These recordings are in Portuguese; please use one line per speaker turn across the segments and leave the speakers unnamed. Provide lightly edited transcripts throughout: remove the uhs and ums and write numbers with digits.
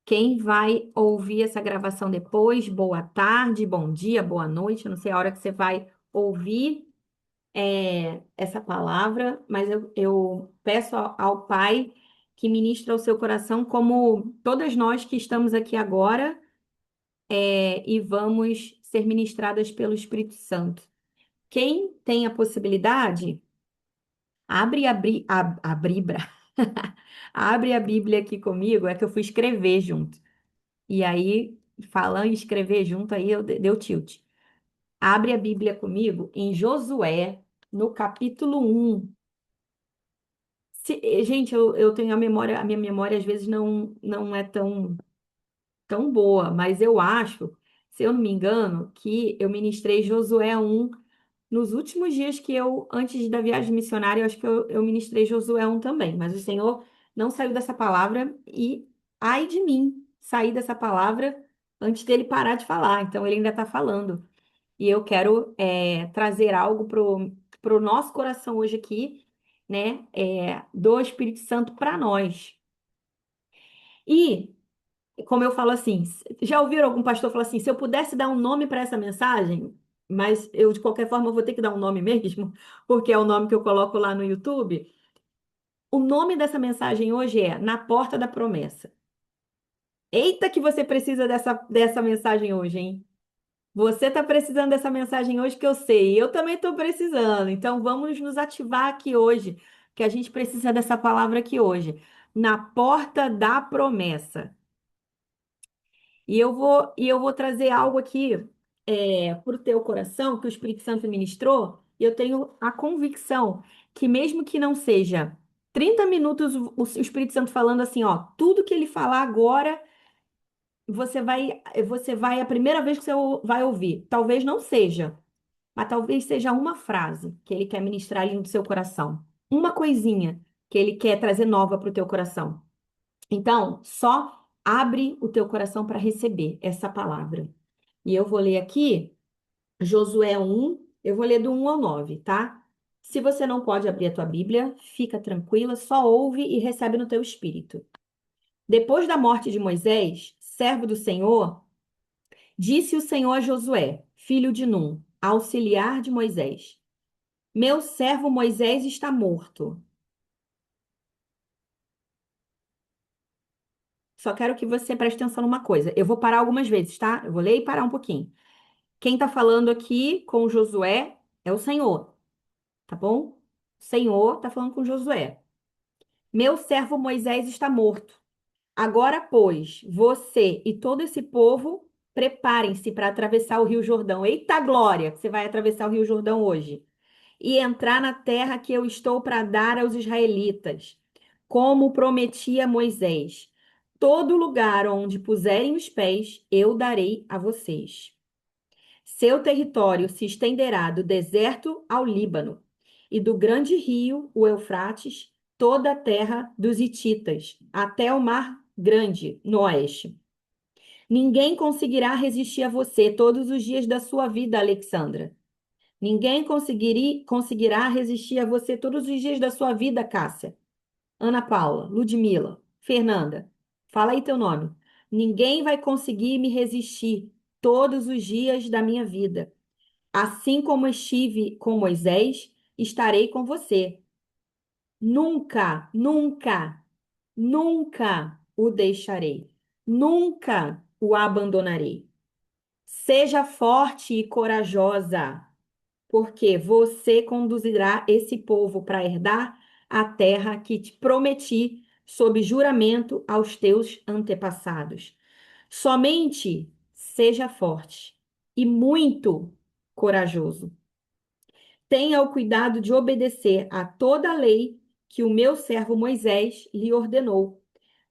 Quem vai ouvir essa gravação depois, boa tarde, bom dia, boa noite. Eu não sei a hora que você vai ouvir essa palavra, mas eu peço ao Pai que ministre ao seu coração, como todas nós que estamos aqui agora, e vamos ser ministradas pelo Espírito Santo. Quem tem a possibilidade, abre a Bíblia aqui comigo, é que eu fui escrever junto. E aí, falando em escrever junto, aí deu tilt. Abre a Bíblia comigo em Josué, no capítulo 1. Gente, eu tenho a minha memória às vezes não é tão boa, mas eu acho, se eu não me engano, que eu ministrei Josué 1 nos últimos dias antes da viagem missionária, eu acho que eu ministrei Josué 1 também, mas o Senhor não saiu dessa palavra e ai de mim sair dessa palavra antes dele parar de falar. Então ele ainda está falando. E eu quero trazer algo pro nosso coração hoje aqui, né? Do Espírito Santo para nós. E, como eu falo assim, já ouviram algum pastor falar assim, se eu pudesse dar um nome para essa mensagem, mas eu, de qualquer forma, eu vou ter que dar um nome mesmo, porque é o nome que eu coloco lá no YouTube. O nome dessa mensagem hoje é Na Porta da Promessa. Eita, que você precisa dessa mensagem hoje, hein? Você está precisando dessa mensagem hoje que eu sei. Eu também estou precisando. Então vamos nos ativar aqui hoje, que a gente precisa dessa palavra aqui hoje. Na porta da promessa. E eu vou trazer algo aqui para o teu coração que o Espírito Santo ministrou. E eu tenho a convicção que mesmo que não seja 30 minutos o Espírito Santo falando assim, ó, tudo que ele falar agora você vai a primeira vez que você vai ouvir. Talvez não seja. Mas talvez seja uma frase que ele quer ministrar ali no seu coração. Uma coisinha que ele quer trazer nova para o teu coração. Então, só abre o teu coração para receber essa palavra. E eu vou ler aqui Josué 1, eu vou ler do 1 ao 9, tá? Se você não pode abrir a tua Bíblia, fica tranquila, só ouve e recebe no teu espírito. Depois da morte de Moisés, servo do Senhor, disse o Senhor a Josué, filho de Num, auxiliar de Moisés: Meu servo Moisés está morto. Só quero que você preste atenção numa coisa. Eu vou parar algumas vezes, tá? Eu vou ler e parar um pouquinho. Quem está falando aqui com Josué é o Senhor, tá bom? O Senhor está falando com Josué. Meu servo Moisés está morto. Agora, pois, você e todo esse povo, preparem-se para atravessar o Rio Jordão. Eita glória, que você vai atravessar o Rio Jordão hoje. E entrar na terra que eu estou para dar aos israelitas, como prometi a Moisés. Todo lugar onde puserem os pés, eu darei a vocês. Seu território se estenderá do deserto ao Líbano, e do grande rio, o Eufrates, toda a terra dos hititas, até o mar grande, no oeste. Ninguém conseguirá resistir a você todos os dias da sua vida, Alexandra. Ninguém conseguirá resistir a você todos os dias da sua vida, Cássia. Ana Paula, Ludmila, Fernanda, fala aí teu nome. Ninguém vai conseguir me resistir todos os dias da minha vida. Assim como estive com Moisés, estarei com você. Nunca, nunca, nunca o deixarei. Nunca o abandonarei. Seja forte e corajosa, porque você conduzirá esse povo para herdar a terra que te prometi sob juramento aos teus antepassados. Somente seja forte e muito corajoso. Tenha o cuidado de obedecer a toda a lei que o meu servo Moisés lhe ordenou.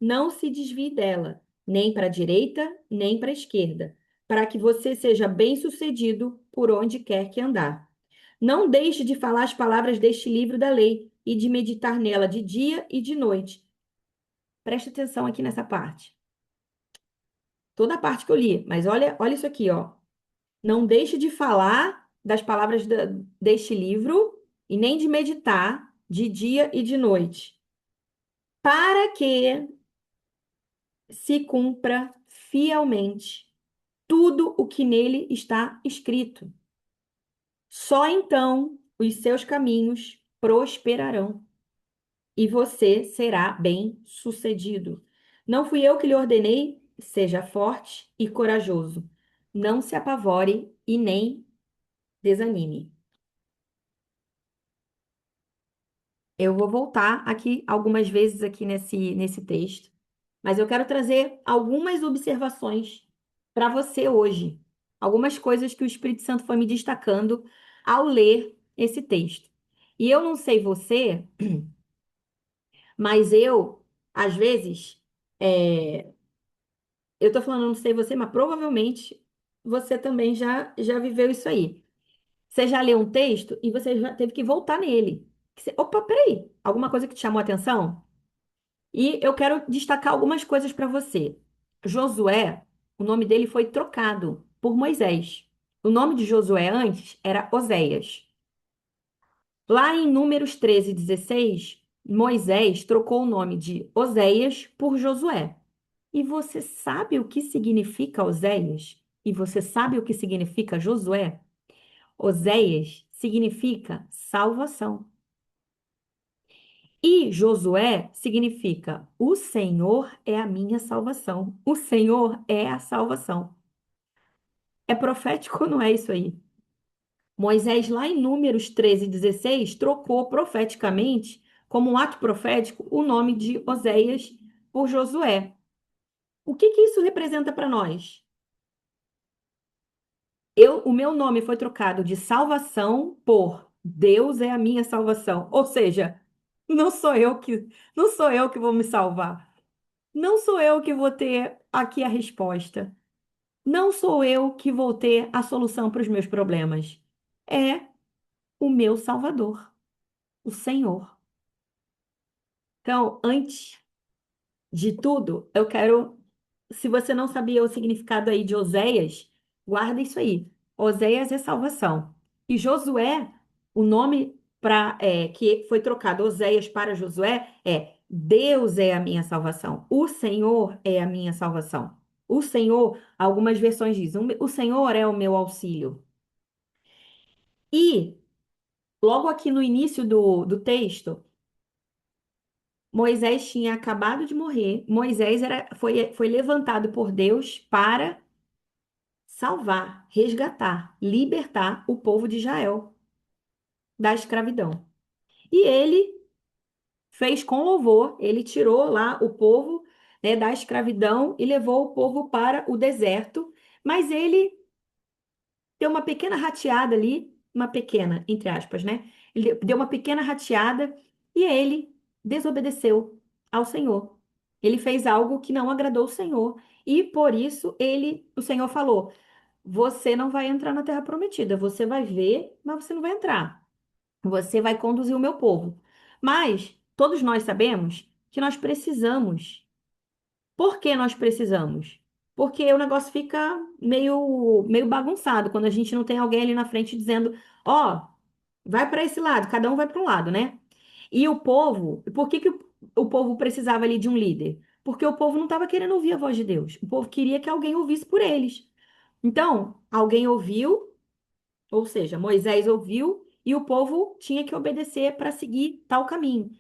Não se desvie dela, nem para a direita, nem para a esquerda, para que você seja bem-sucedido por onde quer que andar. Não deixe de falar as palavras deste livro da lei e de meditar nela de dia e de noite. Preste atenção aqui nessa parte. Toda a parte que eu li, mas olha isso aqui, ó. Não deixe de falar das palavras deste livro e nem de meditar de dia e de noite, para que se cumpra fielmente tudo o que nele está escrito. Só então os seus caminhos prosperarão e você será bem-sucedido. Não fui eu que lhe ordenei, seja forte e corajoso. Não se apavore e nem desanime. Eu vou voltar aqui algumas vezes aqui nesse texto, mas eu quero trazer algumas observações para você hoje. Algumas coisas que o Espírito Santo foi me destacando ao ler esse texto. E eu não sei você, mas eu, às vezes, eu tô falando não sei você, mas provavelmente você também já viveu isso aí. Você já leu um texto e você já teve que voltar nele. Opa, peraí, alguma coisa que te chamou a atenção? E eu quero destacar algumas coisas para você. Josué, o nome dele foi trocado por Moisés. O nome de Josué antes era Oséias. Lá em Números 13:16, Moisés trocou o nome de Oséias por Josué. E você sabe o que significa Oséias? E você sabe o que significa Josué? Oséias significa salvação. E Josué significa o Senhor é a minha salvação. O Senhor é a salvação. É profético ou não é isso aí? Moisés, lá em Números 13:16, trocou profeticamente, como um ato profético, o nome de Oséias por Josué. O que que isso representa para nós? O meu nome foi trocado de salvação por Deus é a minha salvação. Ou seja, não sou eu que não sou eu que vou me salvar. Não sou eu que vou ter aqui a resposta. Não sou eu que vou ter a solução para os meus problemas. É o meu Salvador, o Senhor. Então, antes de tudo, eu quero, se você não sabia o significado aí de Oséias, guarda isso aí. Oséias é salvação. E Josué, o nome para que foi trocado Oséias para Josué é Deus é a minha salvação. O Senhor é a minha salvação. O Senhor, algumas versões dizem, o Senhor é o meu auxílio. E logo aqui no início do texto, Moisés tinha acabado de morrer. Foi levantado por Deus para salvar, resgatar, libertar o povo de Israel da escravidão. E ele fez com louvor, ele tirou lá o povo, né, da escravidão e levou o povo para o deserto, mas ele deu uma pequena rateada ali, uma pequena, entre aspas, né? Ele deu uma pequena rateada e ele desobedeceu ao Senhor. Ele fez algo que não agradou o Senhor e por isso o Senhor falou: você não vai entrar na terra prometida, você vai ver, mas você não vai entrar. Você vai conduzir o meu povo. Mas todos nós sabemos que nós precisamos. Por que nós precisamos? Porque o negócio fica meio bagunçado quando a gente não tem alguém ali na frente dizendo: ó, vai para esse lado, cada um vai para um lado, né? E o povo, por que que o povo precisava ali de um líder? Porque o povo não estava querendo ouvir a voz de Deus. O povo queria que alguém ouvisse por eles. Então, alguém ouviu, ou seja, Moisés ouviu e o povo tinha que obedecer para seguir tal caminho.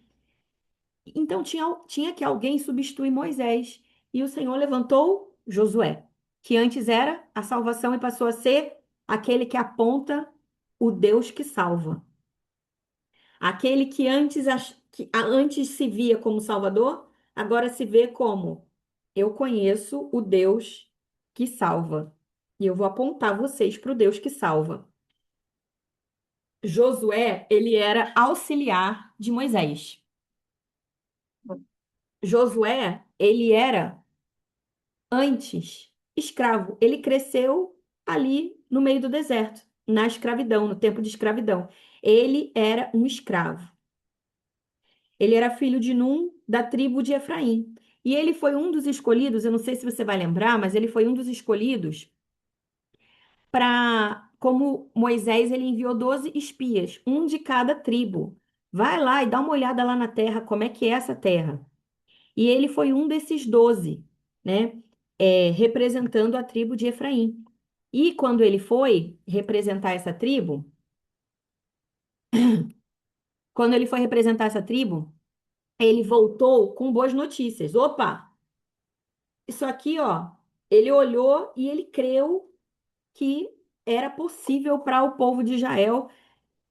Então tinha que alguém substituir Moisés. E o Senhor levantou Josué, que antes era a salvação e passou a ser aquele que aponta o Deus que salva. Aquele que antes se via como Salvador, agora se vê como eu conheço o Deus que salva. E eu vou apontar vocês para o Deus que salva. Josué, ele era auxiliar de Moisés. Josué, ele era antes escravo. Ele cresceu ali no meio do deserto, na escravidão, no tempo de escravidão. Ele era um escravo. Ele era filho de Num, da tribo de Efraim. E ele foi um dos escolhidos, eu não sei se você vai lembrar, mas ele foi um dos escolhidos como Moisés, ele enviou 12 espias, um de cada tribo. Vai lá e dá uma olhada lá na terra, como é que é essa terra. E ele foi um desses 12. né? Representando a tribo de Efraim. E quando ele foi representar essa tribo, quando ele foi representar essa tribo, ele voltou com boas notícias. Opa, isso aqui, ó, ele olhou e ele creu que era possível para o povo de Israel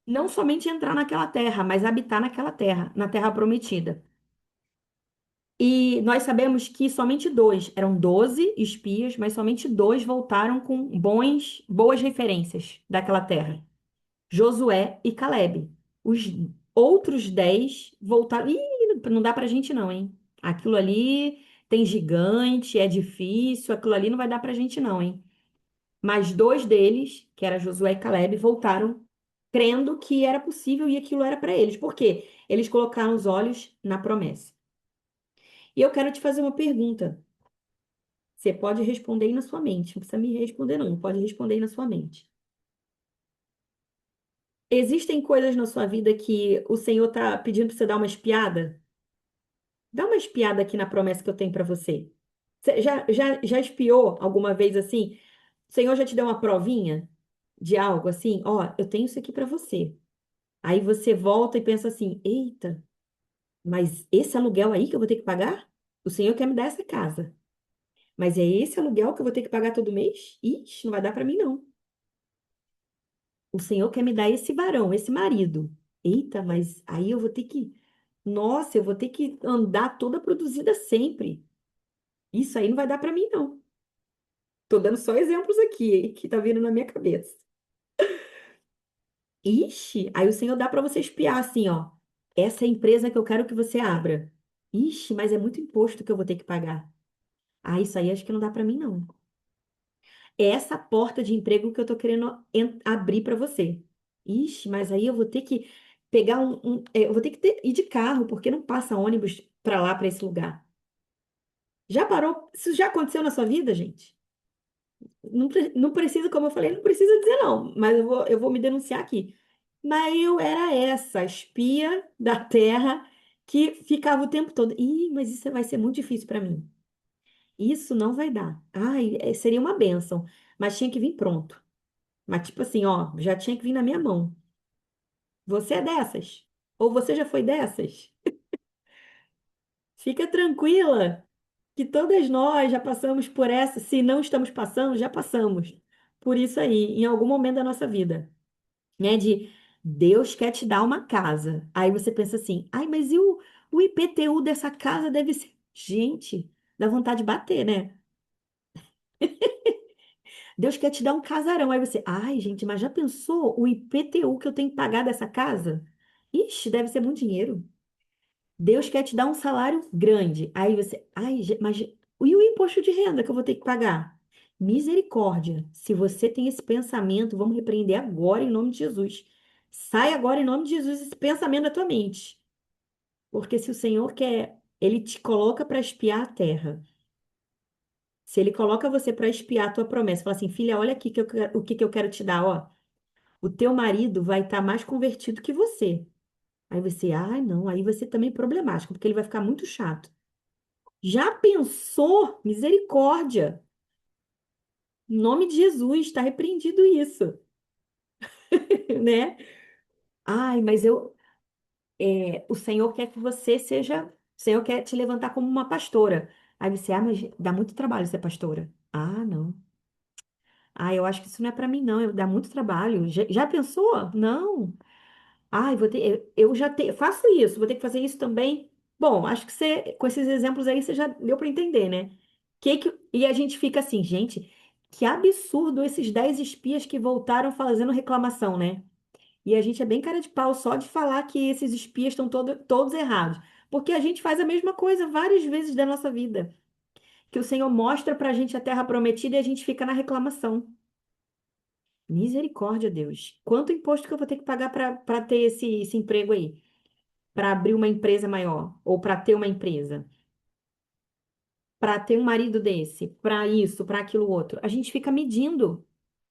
não somente entrar naquela terra, mas habitar naquela terra, na terra prometida. E nós sabemos que somente dois, eram 12 espias, mas somente dois voltaram com boas referências daquela terra. Josué e Caleb. Os outros 10 voltaram. Ih, não dá pra gente não, hein? Aquilo ali tem gigante, é difícil, aquilo ali não vai dar pra gente não, hein? Mas dois deles, que era Josué e Caleb, voltaram crendo que era possível e aquilo era para eles. Por quê? Eles colocaram os olhos na promessa. E eu quero te fazer uma pergunta. Você pode responder aí na sua mente. Não precisa me responder, não. Pode responder aí na sua mente. Existem coisas na sua vida que o Senhor está pedindo para você dar uma espiada? Dá uma espiada aqui na promessa que eu tenho para você. Você já espiou alguma vez assim? O Senhor já te deu uma provinha de algo assim? Ó, eu tenho isso aqui para você. Aí você volta e pensa assim: eita, mas esse aluguel aí que eu vou ter que pagar? O Senhor quer me dar essa casa. Mas é esse aluguel que eu vou ter que pagar todo mês? Ixi, não vai dar para mim, não. O Senhor quer me dar esse varão, esse marido. Eita, mas aí eu vou ter que. Nossa, eu vou ter que andar toda produzida sempre. Isso aí não vai dar para mim, não. Tô dando só exemplos aqui, hein, que tá vindo na minha cabeça. Ixi, aí o Senhor dá para você espiar assim, ó. Essa é a empresa que eu quero que você abra. Ixi, mas é muito imposto que eu vou ter que pagar. Ah, isso aí acho que não dá para mim, não. É essa porta de emprego que eu tô querendo abrir para você. Ixi, mas aí eu vou ter que pegar eu vou ter que ir de carro, porque não passa ônibus para lá, para esse lugar. Já parou? Isso já aconteceu na sua vida, gente? Não, não precisa, como eu falei, não precisa dizer não, mas eu vou me denunciar aqui. Mas eu era essa espia da terra que ficava o tempo todo. Ih, mas isso vai ser muito difícil para mim. Isso não vai dar. Ai, seria uma bênção, mas tinha que vir pronto. Mas tipo assim, ó, já tinha que vir na minha mão. Você é dessas? Ou você já foi dessas? Fica tranquila, que todas nós já passamos por essa. Se não estamos passando, já passamos. Por isso aí, em algum momento da nossa vida, né? De Deus quer te dar uma casa. Aí você pensa assim, ai, mas e o IPTU dessa casa deve ser. Gente, dá vontade de bater, né? Deus quer te dar um casarão. Aí você, ai, gente, mas já pensou o IPTU que eu tenho que pagar dessa casa? Ixi, deve ser muito dinheiro. Deus quer te dar um salário grande. Aí você, ai, mas e o imposto de renda que eu vou ter que pagar? Misericórdia. Se você tem esse pensamento, vamos repreender agora em nome de Jesus. Sai agora em nome de Jesus esse pensamento da tua mente. Porque se o Senhor quer, ele te coloca para espiar a terra. Se ele coloca você para espiar a tua promessa, fala assim, filha, olha aqui o que que eu quero te dar, ó. O teu marido vai estar mais convertido que você. Aí você, ai, não, aí vai ser também problemático, porque ele vai ficar muito chato. Já pensou? Misericórdia. Em nome de Jesus, está repreendido isso, né? Ai, mas o Senhor quer que você seja, o Senhor quer te levantar como uma pastora. Aí você, mas dá muito trabalho ser pastora. Ah, não. Ah, eu acho que isso não é para mim, não. Dá muito trabalho. Já pensou? Não. Ai, eu já faço isso, vou ter que fazer isso também. Bom, acho que você, com esses exemplos aí, você já deu para entender, né? E a gente fica assim, gente, que absurdo esses 10 espias que voltaram fazendo reclamação, né? E a gente é bem cara de pau só de falar que esses espias estão todos errados. Porque a gente faz a mesma coisa várias vezes da nossa vida. Que o Senhor mostra pra gente a terra prometida e a gente fica na reclamação. Misericórdia, Deus. Quanto imposto que eu vou ter que pagar para ter esse emprego aí? Para abrir uma empresa maior? Ou para ter uma empresa? Para ter um marido desse? Para isso, para aquilo outro? A gente fica medindo. O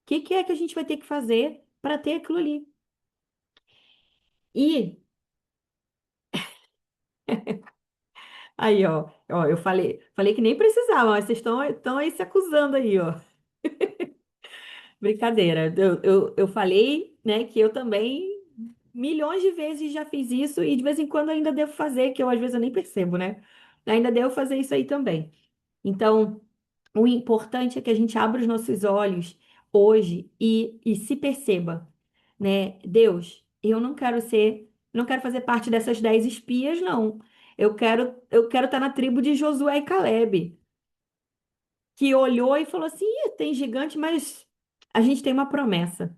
que é que a gente vai ter que fazer para ter aquilo ali? E Aí, ó, eu falei que nem precisava, mas vocês estão aí se acusando aí, ó. Brincadeira. Eu falei, né, que eu também milhões de vezes já fiz isso e de vez em quando ainda devo fazer, que eu às vezes eu nem percebo, né? Ainda devo fazer isso aí também. Então, o importante é que a gente abra os nossos olhos hoje e se perceba, né? Deus, eu não quero fazer parte dessas 10 espias, não. Eu quero estar na tribo de Josué e Caleb, que olhou e falou assim: "Ih, tem gigante, mas a gente tem uma promessa.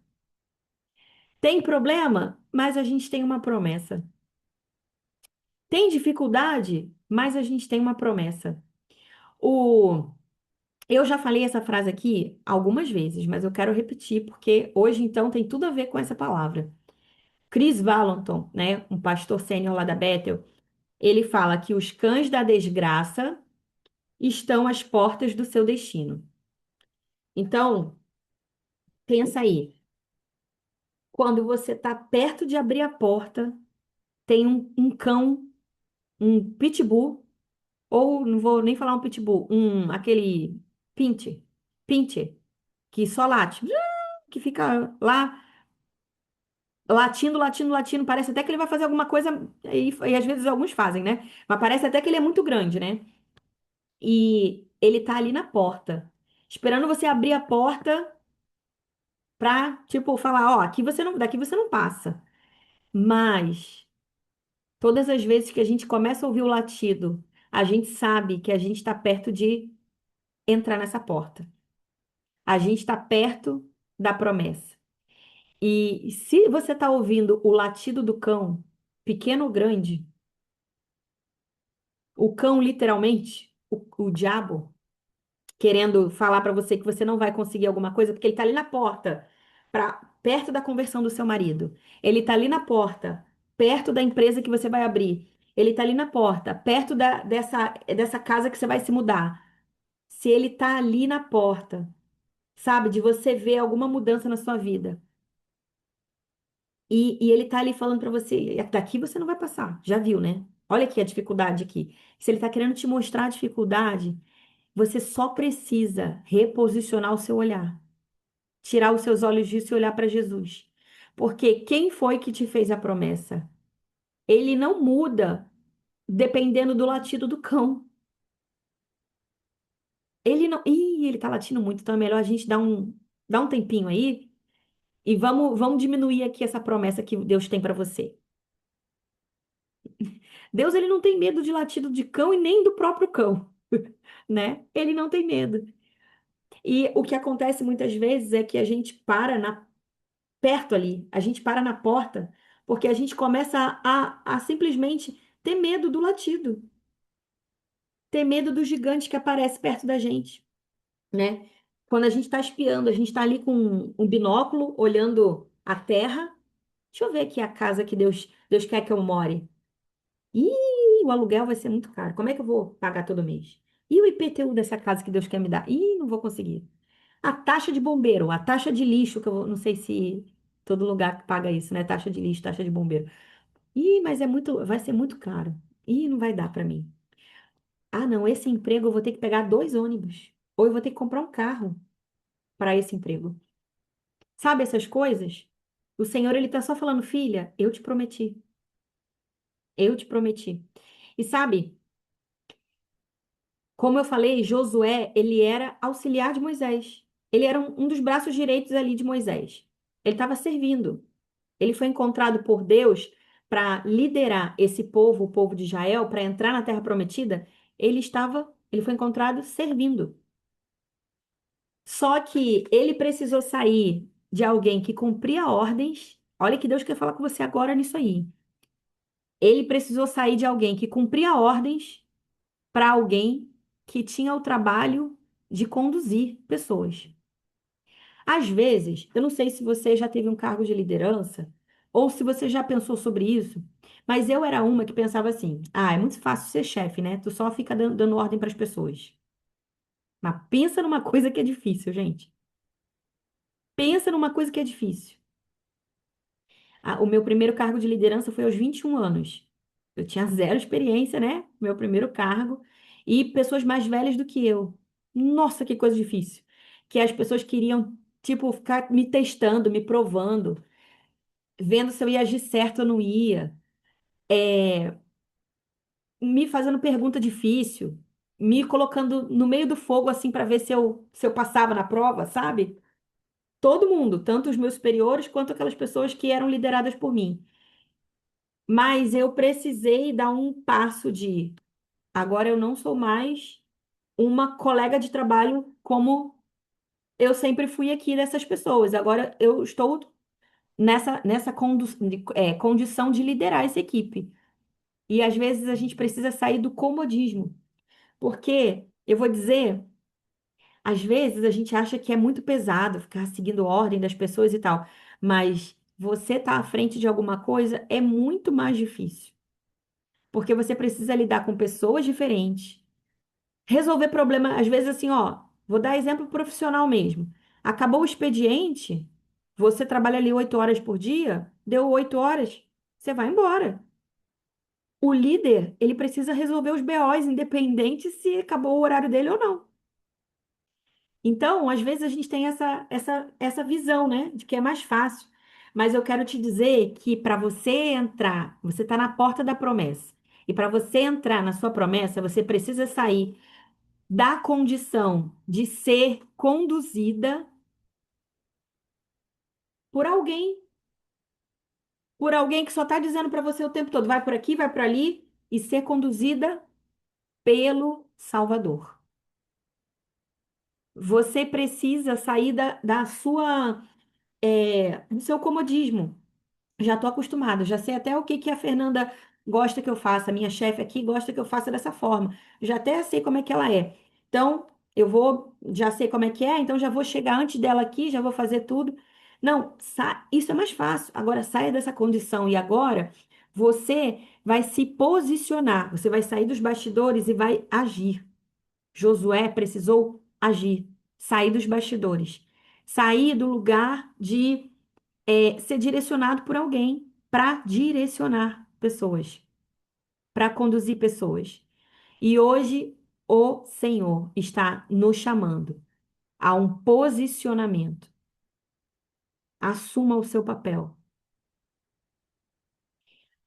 Tem problema, mas a gente tem uma promessa. Tem dificuldade, mas a gente tem uma promessa." O Eu já falei essa frase aqui algumas vezes, mas eu quero repetir porque hoje então tem tudo a ver com essa palavra. Chris Valentin, né, um pastor sênior lá da Bethel, ele fala que os cães da desgraça estão às portas do seu destino. Então, pensa aí, quando você está perto de abrir a porta, tem um cão, um pitbull, ou não vou nem falar um pitbull, aquele pincher, pincher, que só late, que fica lá latindo, latindo, latindo. Parece até que ele vai fazer alguma coisa, e às vezes alguns fazem, né? Mas parece até que ele é muito grande, né? E ele tá ali na porta, esperando você abrir a porta pra, tipo, falar, ó, daqui você não passa. Mas todas as vezes que a gente começa a ouvir o latido, a gente sabe que a gente está perto de entrar nessa porta. A gente está perto da promessa. E se você está ouvindo o latido do cão, pequeno ou grande, o cão, literalmente, o diabo, querendo falar para você que você não vai conseguir alguma coisa, porque ele tá ali na porta, perto da conversão do seu marido. Ele tá ali na porta, perto da empresa que você vai abrir. Ele tá ali na porta, perto dessa casa que você vai se mudar. Se ele tá ali na porta, sabe, de você ver alguma mudança na sua vida. E ele tá ali falando para você, daqui você não vai passar. Já viu, né? Olha aqui a dificuldade aqui. Se ele tá querendo te mostrar a dificuldade, você só precisa reposicionar o seu olhar, tirar os seus olhos disso e olhar para Jesus. Porque quem foi que te fez a promessa? Ele não muda dependendo do latido do cão. Ele não. Ih, ele tá latindo muito, então é melhor a gente dar um tempinho aí e vamos diminuir aqui essa promessa que Deus tem para você. Deus, ele não tem medo de latido de cão e nem do próprio cão, né? Ele não tem medo. E o que acontece muitas vezes é que a gente para perto ali, a gente para na porta, porque a gente começa a simplesmente ter medo do latido, ter medo do gigante que aparece perto da gente, né? Quando a gente está espiando, a gente está ali com um binóculo, olhando a terra. Deixa eu ver aqui a casa que Deus quer que eu more. Ih, o aluguel vai ser muito caro. Como é que eu vou pagar todo mês? E o IPTU dessa casa que Deus quer me dar? Ih, não vou conseguir. A taxa de bombeiro, a taxa de lixo, que não sei se todo lugar paga isso, né? Taxa de lixo, taxa de bombeiro. Ih, mas vai ser muito caro. Ih, não vai dar para mim. Ah, não, esse emprego eu vou ter que pegar 2 ônibus. Ou eu vou ter que comprar um carro para esse emprego. Sabe essas coisas? O Senhor, ele tá só falando, filha, eu te prometi. Eu te prometi. E sabe, como eu falei, Josué, ele era auxiliar de Moisés. Ele era um dos braços direitos ali de Moisés. Ele estava servindo. Ele foi encontrado por Deus para liderar esse povo, o povo de Israel, para entrar na Terra Prometida. Ele foi encontrado servindo. Só que ele precisou sair de alguém que cumpria ordens. Olha que Deus quer falar com você agora nisso aí. Ele precisou sair de alguém que cumpria ordens para alguém que tinha o trabalho de conduzir pessoas. Às vezes, eu não sei se você já teve um cargo de liderança ou se você já pensou sobre isso, mas eu era uma que pensava assim: ah, é muito fácil ser chefe, né? Tu só fica dando ordem para as pessoas. Mas pensa numa coisa que é difícil, gente. Pensa numa coisa que é difícil. O meu primeiro cargo de liderança foi aos 21 anos. Eu tinha zero experiência, né? Meu primeiro cargo. E pessoas mais velhas do que eu. Nossa, que coisa difícil. Que as pessoas queriam, tipo, ficar me testando, me provando, vendo se eu ia agir certo ou não ia. É, me fazendo pergunta difícil, me colocando no meio do fogo, assim, para ver se eu passava na prova, sabe? Todo mundo, tanto os meus superiores quanto aquelas pessoas que eram lideradas por mim. Mas eu precisei dar um passo de agora eu não sou mais uma colega de trabalho como eu sempre fui aqui dessas pessoas. Agora eu estou nessa condição de liderar essa equipe. E às vezes a gente precisa sair do comodismo. Porque, eu vou dizer, às vezes a gente acha que é muito pesado ficar seguindo ordem das pessoas e tal. Mas você estar à frente de alguma coisa é muito mais difícil. Porque você precisa lidar com pessoas diferentes, resolver problema, às vezes assim, ó, vou dar exemplo profissional mesmo. Acabou o expediente, você trabalha ali 8 horas por dia, deu 8 horas, você vai embora. O líder, ele precisa resolver os BOs, independente se acabou o horário dele ou não. Então, às vezes a gente tem essa visão, né, de que é mais fácil. Mas eu quero te dizer que para você entrar, você está na porta da promessa. E para você entrar na sua promessa, você precisa sair da condição de ser conduzida por alguém, por alguém que só está dizendo para você o tempo todo, vai por aqui, vai por ali, e ser conduzida pelo Salvador. Você precisa sair do seu comodismo. Já estou acostumada, já sei até o que que a Fernanda gosta que eu faça, a minha chefe aqui gosta que eu faça dessa forma. Já até sei como é que ela é. Então, já sei como é que é, então já vou chegar antes dela aqui, já vou fazer tudo. Não, isso é mais fácil. Agora saia dessa condição e agora você vai se posicionar, você vai sair dos bastidores e vai agir. Josué precisou agir, sair dos bastidores, sair do lugar de ser direcionado por alguém para direcionar pessoas, para conduzir pessoas. E hoje o Senhor está nos chamando a um posicionamento. Assuma o seu papel.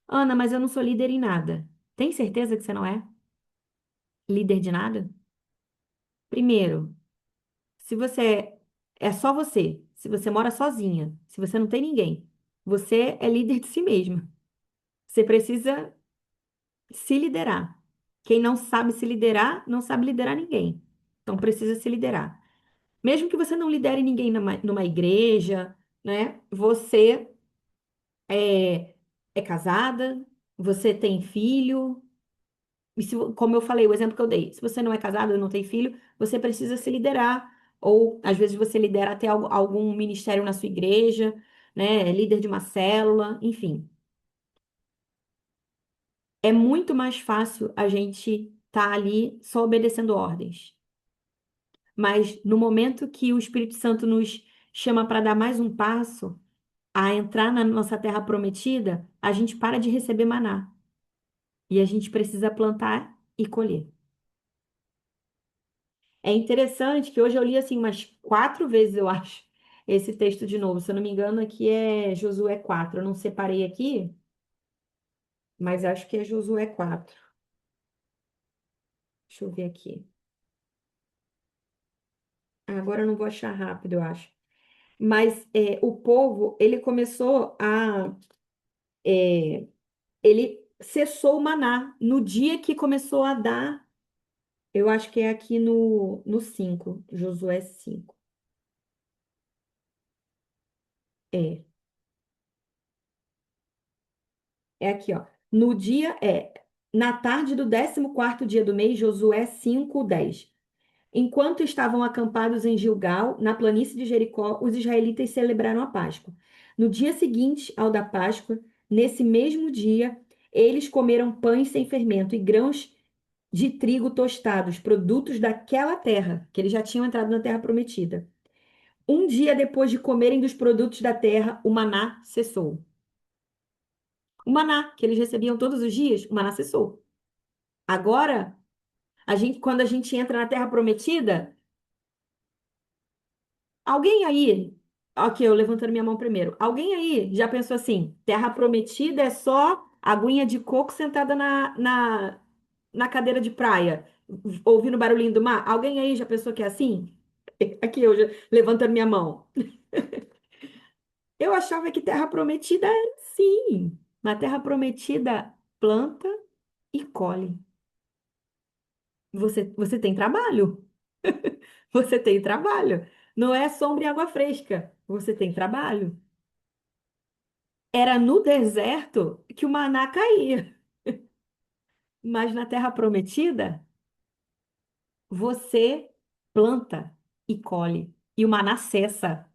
Ana, mas eu não sou líder em nada. Tem certeza que você não é líder de nada? Primeiro, se você é só você, se você mora sozinha, se você não tem ninguém, você é líder de si mesma. Você precisa se liderar. Quem não sabe se liderar, não sabe liderar ninguém. Então precisa se liderar. Mesmo que você não lidere ninguém numa igreja, né? Você é casada, você tem filho. E como eu falei, o exemplo que eu dei, se você não é casado, não tem filho, você precisa se liderar. Ou às vezes você lidera até algum ministério na sua igreja, né? É líder de uma célula, enfim. É muito mais fácil a gente estar ali só obedecendo ordens. Mas no momento que o Espírito Santo nos chama para dar mais um passo, a entrar na nossa terra prometida, a gente para de receber maná. E a gente precisa plantar e colher. É interessante que hoje eu li assim umas 4 vezes, eu acho, esse texto de novo. Se eu não me engano, aqui é Josué 4. Eu não separei aqui, mas acho que é Josué 4. Deixa eu ver aqui. Agora eu não vou achar rápido, eu acho. Mas o povo, ele começou é, ele cessou o maná no dia que começou a dar, eu acho que é aqui no 5, Josué 5. É, é aqui, ó. Na tarde do 14º dia do mês, Josué 5:10. Enquanto estavam acampados em Gilgal, na planície de Jericó, os israelitas celebraram a Páscoa. No dia seguinte ao da Páscoa, nesse mesmo dia, eles comeram pães sem fermento e grãos de trigo tostados, produtos daquela terra, que eles já tinham entrado na terra prometida. Um dia depois de comerem dos produtos da terra, o maná cessou. O maná que eles recebiam todos os dias, o maná cessou. Agora, quando a gente entra na Terra Prometida, alguém aí, ok, eu levantando minha mão primeiro, alguém aí já pensou assim, Terra Prometida é só aguinha de coco sentada na cadeira de praia, ouvindo o barulhinho do mar? Alguém aí já pensou que é assim? Aqui eu levantando minha mão. Eu achava que Terra Prometida era sim. Na Terra Prometida, planta e colhe. Você tem trabalho. Você tem trabalho. Não é sombra e água fresca. Você tem trabalho. Era no deserto que o maná caía. Mas na Terra Prometida, você planta e colhe. E o maná cessa.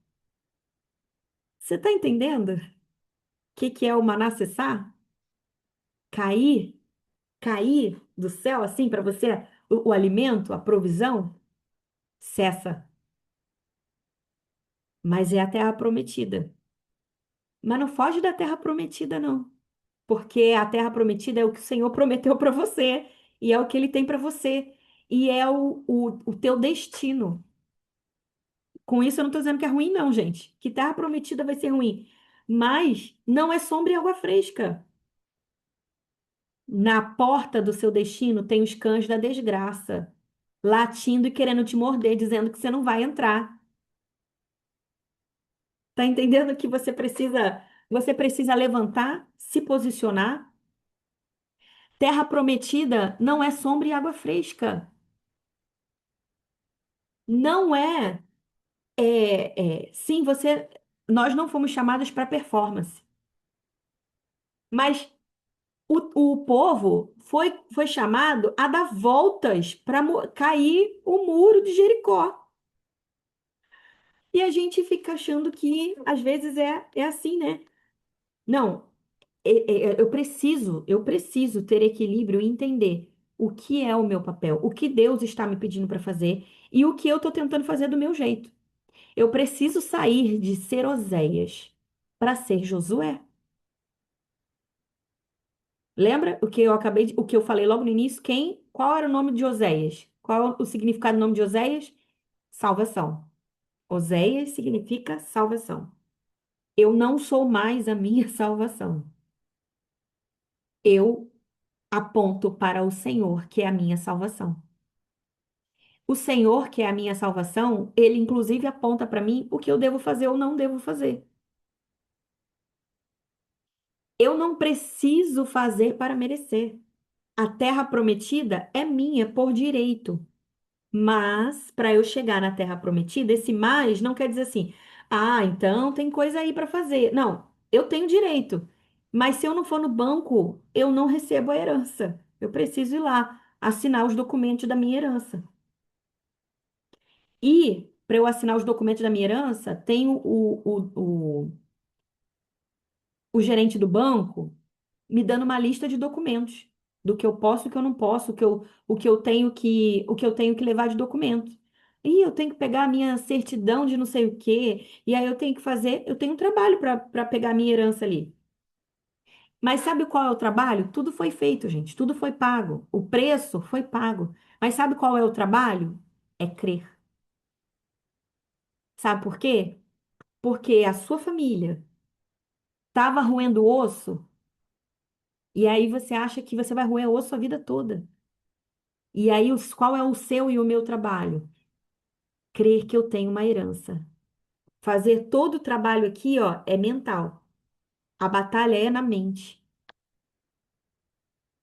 Você está entendendo o que é o maná cessar? Cair, cair do céu assim para você, o alimento, a provisão, cessa. Mas é a Terra Prometida. Mas não foge da Terra Prometida, não. Porque a terra prometida é o que o Senhor prometeu para você, e é o que ele tem para você, e é o teu destino. Com isso, eu não estou dizendo que é ruim, não, gente. Que terra prometida vai ser ruim. Mas não é sombra e água fresca. Na porta do seu destino tem os cães da desgraça, latindo e querendo te morder, dizendo que você não vai entrar. Tá entendendo que você precisa levantar, se posicionar. Terra prometida não é sombra e água fresca. Não é, sim, nós não fomos chamados para performance, mas o povo foi chamado a dar voltas para cair o muro de Jericó. E a gente fica achando que às vezes é assim, né? Não, eu preciso ter equilíbrio e entender o que é o meu papel, o que Deus está me pedindo para fazer e o que eu estou tentando fazer do meu jeito. Eu preciso sair de ser Oséias para ser Josué. Lembra o que eu falei logo no início? Qual era o nome de Oséias? Qual é o significado do nome de Oséias? Salvação. Oséias significa salvação. Eu não sou mais a minha salvação. Eu aponto para o Senhor, que é a minha salvação. O Senhor, que é a minha salvação, ele inclusive aponta para mim o que eu devo fazer ou não devo fazer. Eu não preciso fazer para merecer. A terra prometida é minha por direito. Mas, para eu chegar na terra prometida, esse mais não quer dizer assim, ah, então tem coisa aí para fazer. Não, eu tenho direito. Mas se eu não for no banco, eu não recebo a herança. Eu preciso ir lá assinar os documentos da minha herança. E, para eu assinar os documentos da minha herança, tem o gerente do banco me dando uma lista de documentos do que eu posso e o que eu não posso, o que eu tenho que levar de documento. E eu tenho que pegar a minha certidão de não sei o quê, e aí eu tenho um trabalho para pegar a minha herança ali. Mas sabe qual é o trabalho? Tudo foi feito, gente, tudo foi pago. O preço foi pago. Mas sabe qual é o trabalho? É crer. Sabe por quê? Porque a sua família estava roendo osso, e aí você acha que você vai roer osso a vida toda. E aí, qual é o seu e o meu trabalho? Crer que eu tenho uma herança. Fazer todo o trabalho aqui, ó, é mental. A batalha é na mente.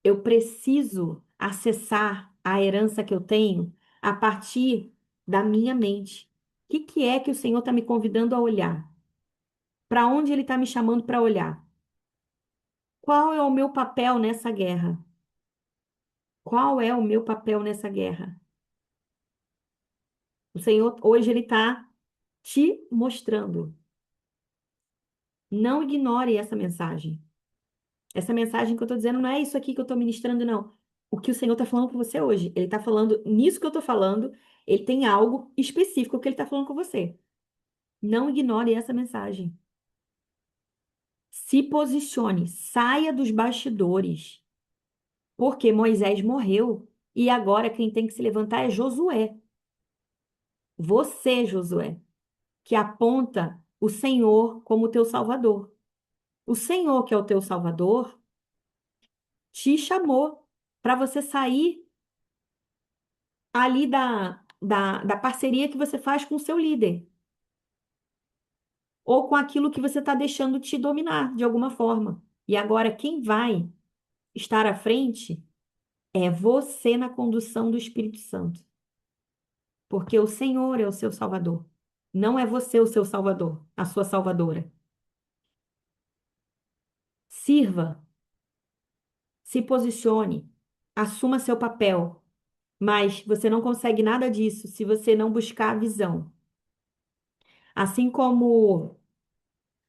Eu preciso acessar a herança que eu tenho a partir da minha mente. O que é que o Senhor está me convidando a olhar? Para onde Ele está me chamando para olhar? Qual é o meu papel nessa guerra? Qual é o meu papel nessa guerra? O Senhor, hoje, Ele está te mostrando. Não ignore essa mensagem. Essa mensagem que eu estou dizendo não é isso aqui que eu estou ministrando, não. O que o Senhor está falando com você hoje. Ele está falando nisso que eu estou falando, ele tem algo específico que ele está falando com você. Não ignore essa mensagem. Se posicione, saia dos bastidores, porque Moisés morreu e agora quem tem que se levantar é Josué. Você, Josué, que aponta o Senhor como teu Salvador. O Senhor, que é o teu Salvador, te chamou para você sair ali da parceria que você faz com o seu líder, ou com aquilo que você está deixando te dominar de alguma forma. E agora, quem vai estar à frente é você na condução do Espírito Santo, porque o Senhor é o seu Salvador. Não é você o seu Salvador, a sua Salvadora. Sirva, se posicione, assuma seu papel, mas você não consegue nada disso se você não buscar a visão. Assim como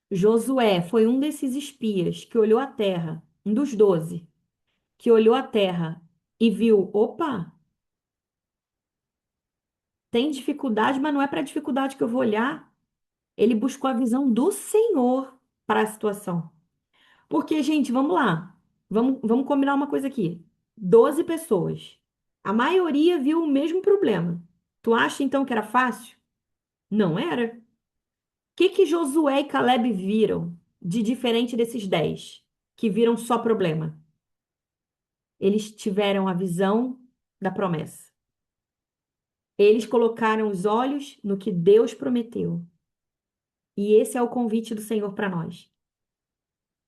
Josué foi um desses espias que olhou a terra, um dos 12, que olhou a terra e viu: opa, tem dificuldade, mas não é para a dificuldade que eu vou olhar. Ele buscou a visão do Senhor para a situação. Porque, gente, vamos lá. Vamos combinar uma coisa aqui. 12 pessoas. A maioria viu o mesmo problema. Tu acha então que era fácil? Não era. O que Josué e Caleb viram de diferente desses 10 que viram só problema? Eles tiveram a visão da promessa. Eles colocaram os olhos no que Deus prometeu. E esse é o convite do Senhor para nós.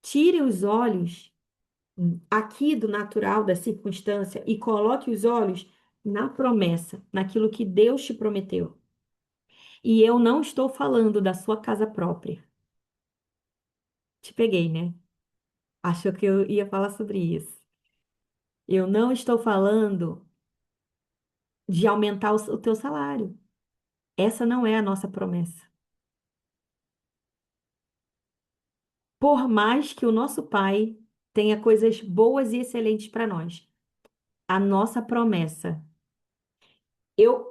Tire os olhos aqui do natural, da circunstância, e coloque os olhos na promessa, naquilo que Deus te prometeu. E eu não estou falando da sua casa própria. Te peguei, né? Achou que eu ia falar sobre isso. Eu não estou falando de aumentar o teu salário. Essa não é a nossa promessa. Por mais que o nosso Pai tenha coisas boas e excelentes para nós, a nossa promessa. Eu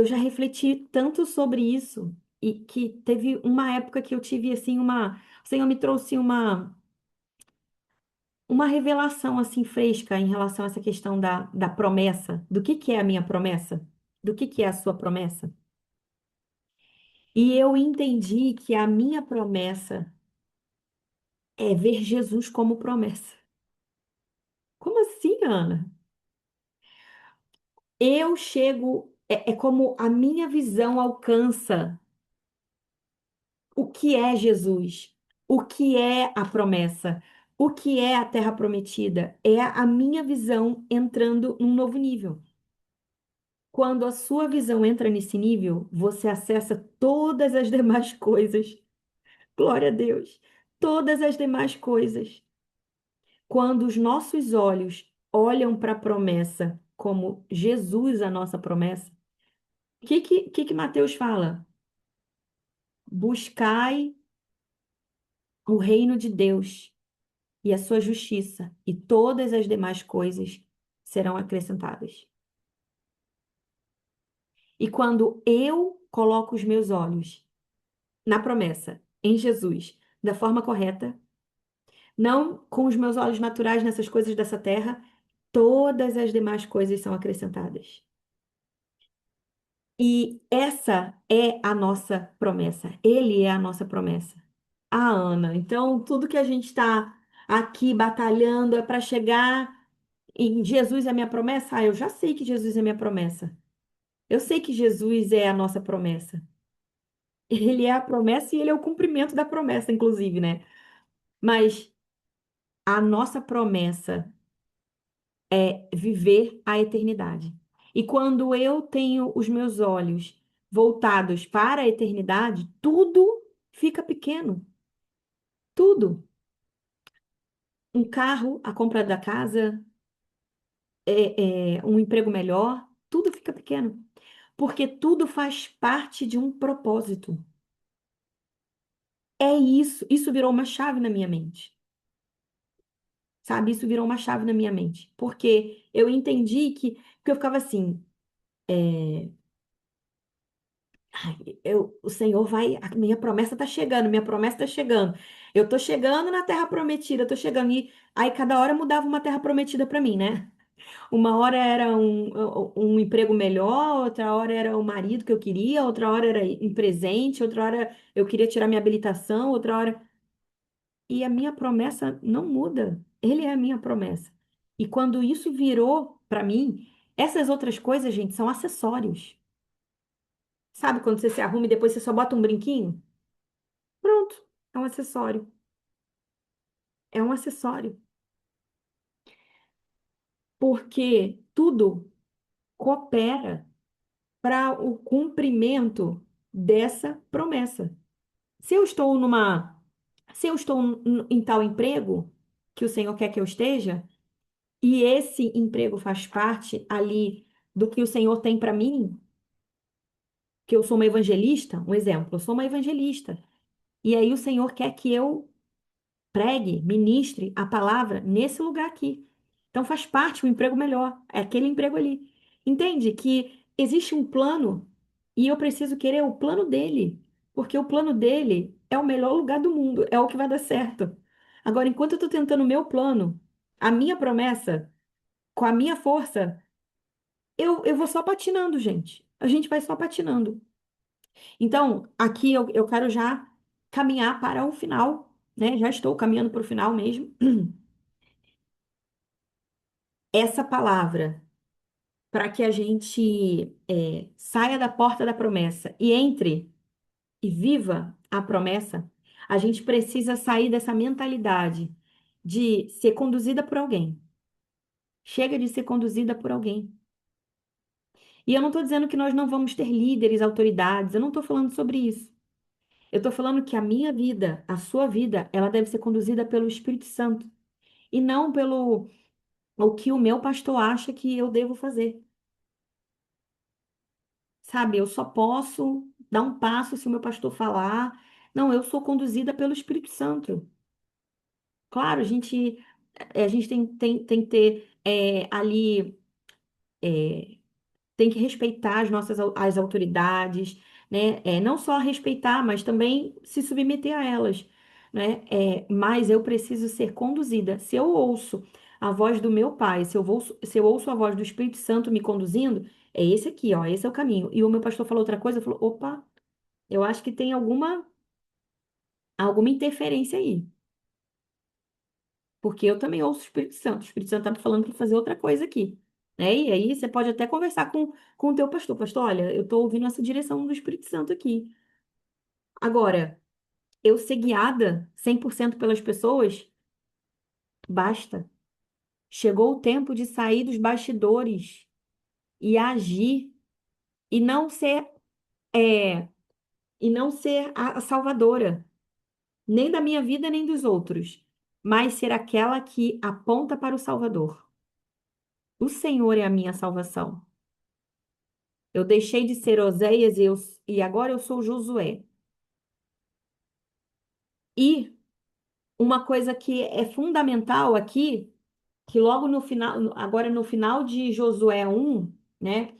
já refleti tanto sobre isso e que teve uma época que eu tive assim o Senhor me trouxe uma revelação assim fresca em relação a essa questão da promessa, do que é a minha promessa, do que é a sua promessa. E eu entendi que a minha promessa é ver Jesus como promessa. Como assim, Ana? Eu chego, é como a minha visão alcança o que é Jesus, o que é a promessa, o que é a terra prometida. É a minha visão entrando num novo nível. Quando a sua visão entra nesse nível, você acessa todas as demais coisas. Glória a Deus. Todas as demais coisas. Quando os nossos olhos olham para a promessa como Jesus, a nossa promessa, o que Mateus fala? Buscai o reino de Deus e a sua justiça, e todas as demais coisas serão acrescentadas. E quando eu coloco os meus olhos na promessa, em Jesus, da forma correta, não com os meus olhos naturais nessas coisas dessa terra, todas as demais coisas são acrescentadas. E essa é a nossa promessa. Ele é a nossa promessa. Ah, Ana, então tudo que a gente está aqui batalhando é para chegar em Jesus é minha promessa? Ah, eu já sei que Jesus é minha promessa. Eu sei que Jesus é a nossa promessa. Ele é a promessa e ele é o cumprimento da promessa, inclusive, né? Mas a nossa promessa é viver a eternidade. E quando eu tenho os meus olhos voltados para a eternidade, tudo fica pequeno. Tudo. Um carro, a compra da casa, um emprego melhor, tudo fica pequeno. Porque tudo faz parte de um propósito. É isso. Isso virou uma chave na minha mente. Sabe? Isso virou uma chave na minha mente. Porque eu entendi que eu ficava assim, Ai, o Senhor vai, a minha promessa está chegando, minha promessa está chegando. Eu estou chegando na terra prometida, eu estou chegando. E aí cada hora mudava uma terra prometida para mim, né? Uma hora era um emprego melhor, outra hora era o marido que eu queria, outra hora era um presente, outra hora eu queria tirar minha habilitação, outra hora. E a minha promessa não muda. Ele é a minha promessa. E quando isso virou para mim, essas outras coisas, gente, são acessórios. Sabe quando você se arruma e depois você só bota um brinquinho? Pronto, é um acessório. É um acessório. Porque tudo coopera para o cumprimento dessa promessa. Se eu estou numa, se eu estou em tal emprego que o Senhor quer que eu esteja, e esse emprego faz parte ali do que o Senhor tem para mim, que eu sou uma evangelista, um exemplo, eu sou uma evangelista. E aí o Senhor quer que eu pregue, ministre a palavra nesse lugar aqui. Então faz parte um emprego melhor, é aquele emprego ali. Entende que existe um plano e eu preciso querer o plano dele, porque o plano dele é o melhor lugar do mundo, é o que vai dar certo. Agora, enquanto eu estou tentando o meu plano, a minha promessa, com a minha força, eu vou só patinando, gente. A gente vai só patinando. Então, aqui eu quero já caminhar para o final, né? Já estou caminhando para o final mesmo. Essa palavra para que a gente saia da porta da promessa e entre e viva a promessa, a gente precisa sair dessa mentalidade de ser conduzida por alguém. Chega de ser conduzida por alguém. E eu não estou dizendo que nós não vamos ter líderes, autoridades, eu não estou falando sobre isso. Eu estou falando que a minha vida, a sua vida, ela deve ser conduzida pelo Espírito Santo e não pelo o que o meu pastor acha que eu devo fazer. Sabe, eu só posso dar um passo se o meu pastor falar. Não, eu sou conduzida pelo Espírito Santo. Claro, a gente tem que ter ali, tem que respeitar as autoridades, né? Não só respeitar, mas também se submeter a elas, né? Mas eu preciso ser conduzida. Se eu ouço a voz do meu pai, se eu ouço a voz do Espírito Santo me conduzindo, é esse aqui, ó, esse é o caminho. E o meu pastor falou outra coisa, falou, opa. Eu acho que tem alguma interferência aí. Porque eu também ouço o Espírito Santo. O Espírito Santo está me falando para fazer outra coisa aqui. Né? E aí você pode até conversar com o teu pastor. Pastor, olha, eu estou ouvindo essa direção do Espírito Santo aqui. Agora, eu ser guiada 100% pelas pessoas, basta. Chegou o tempo de sair dos bastidores e agir e não ser, é, e não ser a salvadora. Nem da minha vida, nem dos outros, mas ser aquela que aponta para o Salvador. O Senhor é a minha salvação. Eu deixei de ser Oséias e agora eu sou Josué. E uma coisa que é fundamental aqui, que logo no final, agora no final de Josué 1, né?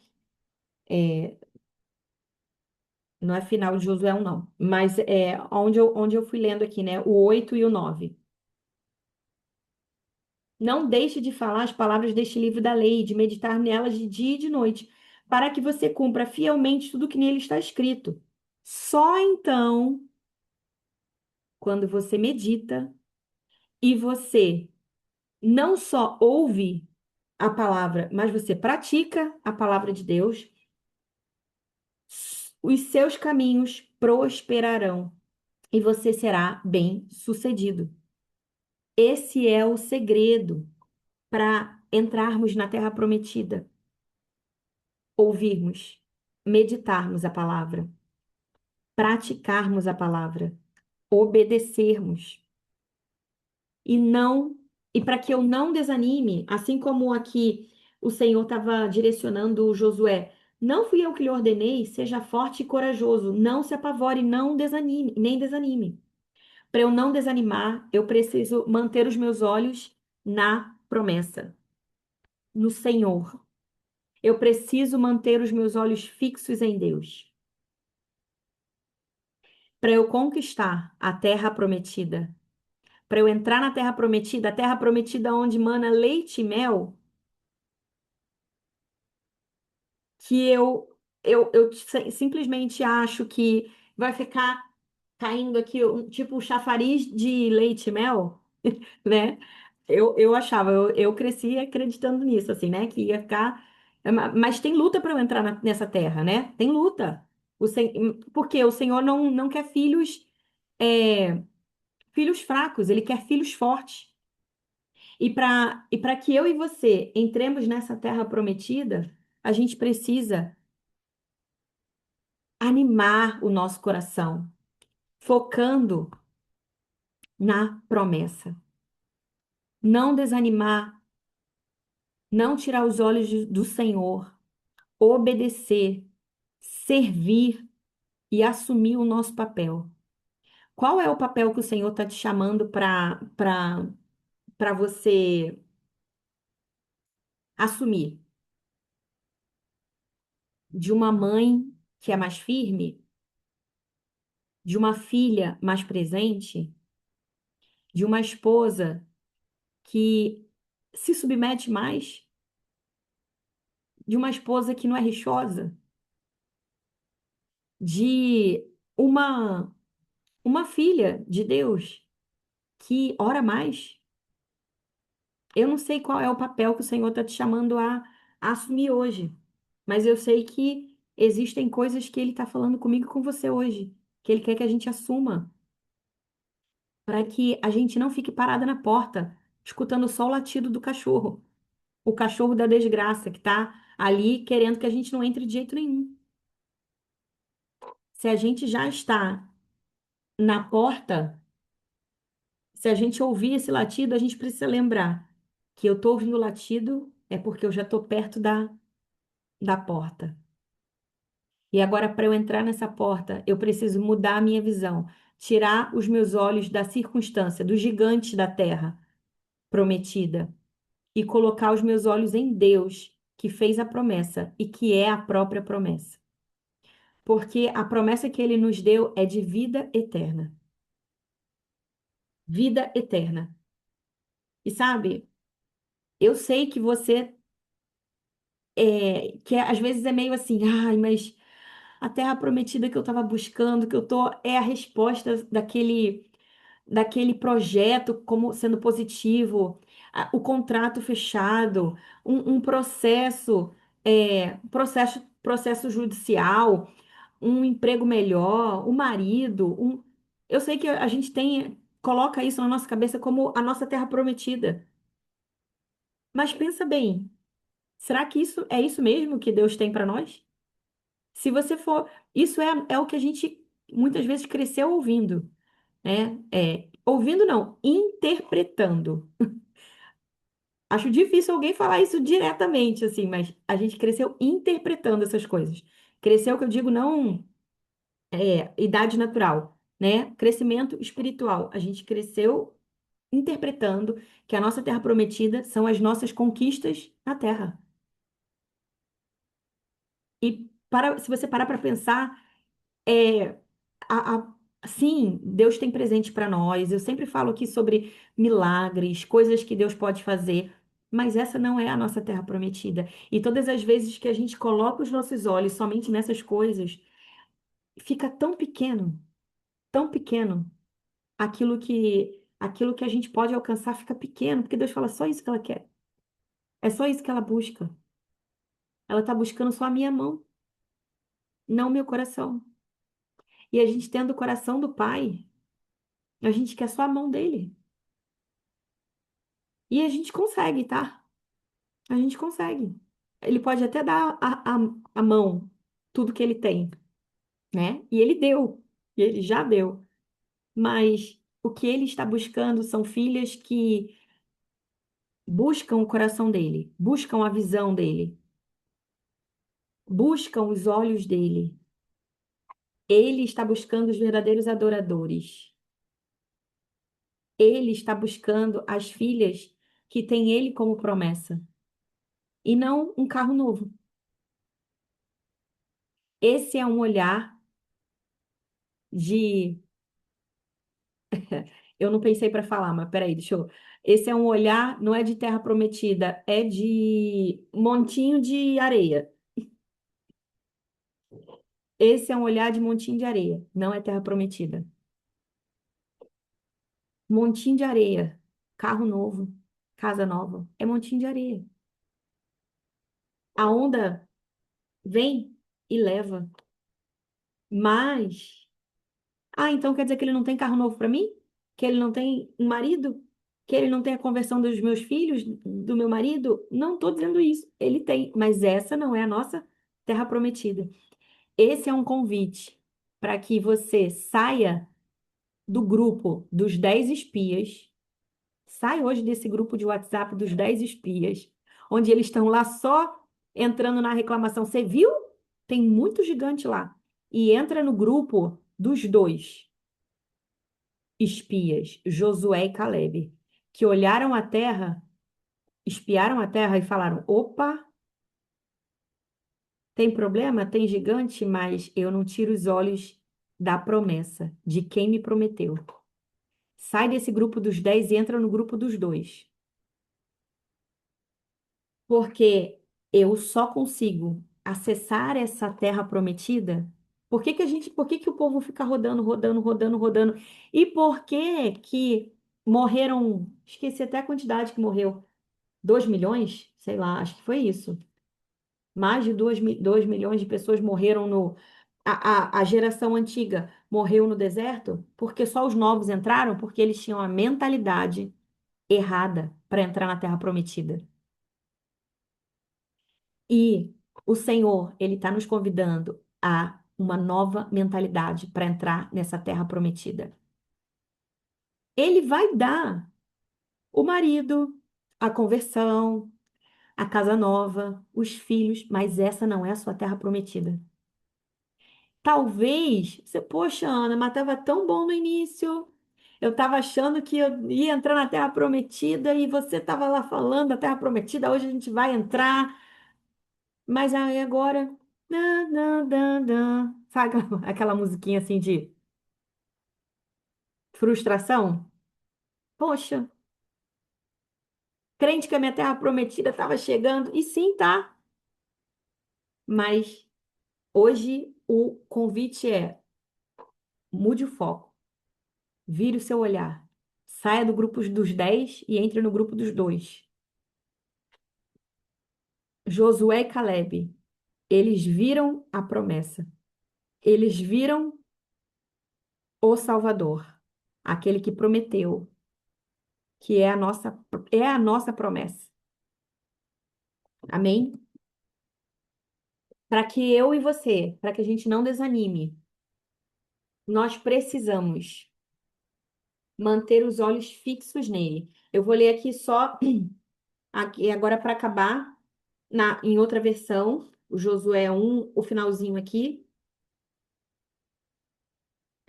é, não é final de Josué 1, não, mas é onde eu fui lendo aqui, né? O 8 e o 9. Não deixe de falar as palavras deste livro da lei, de meditar nelas de dia e de noite, para que você cumpra fielmente tudo o que nele está escrito. Só então, quando você medita e você não só ouve a palavra, mas você pratica a palavra de Deus, os seus caminhos prosperarão e você será bem-sucedido. Esse é o segredo para entrarmos na terra prometida. Ouvirmos, meditarmos a palavra, praticarmos a palavra, obedecermos e não e para que eu não desanime, assim como aqui o Senhor estava direcionando o Josué, não fui eu que lhe ordenei, seja forte e corajoso, não se apavore, não desanime, nem desanime. Para eu não desanimar, eu preciso manter os meus olhos na promessa, no Senhor. Eu preciso manter os meus olhos fixos em Deus. para eu conquistar a terra prometida, para eu entrar na terra prometida, a terra prometida onde mana leite e mel, que simplesmente acho que vai ficar caindo aqui tipo um chafariz de leite e mel, né? Eu achava, eu cresci acreditando nisso, assim, né? Que ia ficar. Mas tem luta para eu entrar nessa terra, né? Tem luta. Porque o Senhor não quer é, filhos fracos, ele quer filhos fortes. E para que eu e você entremos nessa terra prometida, a gente precisa animar o nosso coração, focando na promessa. Não desanimar, não tirar os olhos do Senhor, obedecer, servir e assumir o nosso papel. Qual é o papel que o Senhor está te chamando para você assumir? De uma mãe que é mais firme, de uma filha mais presente, de uma esposa que se submete mais, de uma esposa que não é rixosa, de uma uma filha de Deus que ora mais. Eu não sei qual é o papel que o Senhor está te chamando a assumir hoje, mas eu sei que existem coisas que Ele está falando comigo e com você hoje, que Ele quer que a gente assuma, para que a gente não fique parada na porta, escutando só o latido do cachorro, o cachorro da desgraça que está ali querendo que a gente não entre de jeito nenhum. Se a gente já está na porta, se a gente ouvir esse latido, a gente precisa lembrar que eu estou ouvindo o latido é porque eu já estou perto da porta. E agora, para eu entrar nessa porta, eu preciso mudar a minha visão, tirar os meus olhos da circunstância, do gigante da terra prometida, e colocar os meus olhos em Deus, que fez a promessa e que é a própria promessa. Porque a promessa que ele nos deu é de vida eterna. Vida eterna. E sabe, eu sei que você que às vezes é meio assim, ai, mas a terra prometida que eu estava buscando, que eu tô, é a resposta daquele projeto como sendo positivo, o contrato fechado, um processo judicial, um emprego melhor, o marido, eu sei que a gente coloca isso na nossa cabeça como a nossa terra prometida. Mas pensa bem, será que isso é isso mesmo que Deus tem para nós? Se você for, isso é o que a gente muitas vezes cresceu ouvindo, né? Ouvindo não, interpretando. Acho difícil alguém falar isso diretamente, assim, mas a gente cresceu interpretando essas coisas. Cresceu, que eu digo, não idade natural, né? Crescimento espiritual. A gente cresceu interpretando que a nossa terra prometida são as nossas conquistas na terra. E se você parar para pensar, é, sim, Deus tem presente para nós. Eu sempre falo aqui sobre milagres, coisas que Deus pode fazer, mas essa não é a nossa terra prometida. E todas as vezes que a gente coloca os nossos olhos somente nessas coisas, fica tão pequeno, aquilo que a gente pode alcançar fica pequeno, porque Deus fala só isso que ela quer. É só isso que ela busca. Ela está buscando só a minha mão, não o meu coração. E a gente tendo o coração do Pai, a gente quer só a mão dele. E a gente consegue, tá? A gente consegue. Ele pode até dar a mão, tudo que ele tem, né? E ele deu, e ele já deu. Mas o que ele está buscando são filhas que buscam o coração dele, buscam a visão dele, buscam os olhos dele. Ele está buscando os verdadeiros adoradores. Ele está buscando as filhas que têm ele como promessa, e não um carro novo. Esse é um olhar de. Eu não pensei para falar, mas peraí, deixa eu. Esse é um olhar, não é de terra prometida, é de montinho de areia. Esse é um olhar de montinho de areia, não é terra prometida. Montinho de areia, carro novo, casa nova, é montinho de areia. A onda vem e leva, mas então quer dizer que ele não tem carro novo para mim? Que ele não tem um marido? Que ele não tem a conversão dos meus filhos, do meu marido? Não estou dizendo isso. Ele tem, mas essa não é a nossa terra prometida. Esse é um convite para que você saia do grupo dos 10 espias. Sai hoje desse grupo de WhatsApp dos 10 espias, onde eles estão lá só entrando na reclamação. Você viu? Tem muito gigante lá. E entra no grupo dos dois espias, Josué e Calebe, que olharam a terra, espiaram a terra e falaram: opa, tem problema? Tem gigante, mas eu não tiro os olhos da promessa, de quem me prometeu. Sai desse grupo dos 10 e entra no grupo dos dois. Porque eu só consigo acessar essa terra prometida. Por que que o povo fica rodando, rodando, rodando, rodando? E por que que morreram, esqueci até a quantidade que morreu, 2 milhões? Sei lá, acho que foi isso. Mais de 2 milhões de pessoas morreram no. A geração antiga morreu no deserto porque só os novos entraram porque eles tinham a mentalidade errada para entrar na terra prometida. E o Senhor, ele está nos convidando a uma nova mentalidade para entrar nessa terra prometida. Ele vai dar o marido, a conversão, a casa nova, os filhos, mas essa não é a sua terra prometida. Talvez, você, poxa, Ana, mas estava tão bom no início. Eu estava achando que eu ia entrar na terra prometida e você estava lá falando da terra prometida, hoje a gente vai entrar. Mas aí agora. Sabe aquela musiquinha assim de frustração? Poxa, crente que a minha terra prometida estava chegando. E sim, tá. Mas hoje o convite é: mude o foco, vire o seu olhar. Saia do grupo dos 10 e entre no grupo dos dois. Josué e Calebe, eles viram a promessa. Eles viram o Salvador, aquele que prometeu, que é a nossa promessa. Amém? Para que eu e você, para que a gente não desanime, nós precisamos manter os olhos fixos nele. Eu vou ler aqui só aqui agora para acabar em outra versão, o Josué 1, o finalzinho aqui,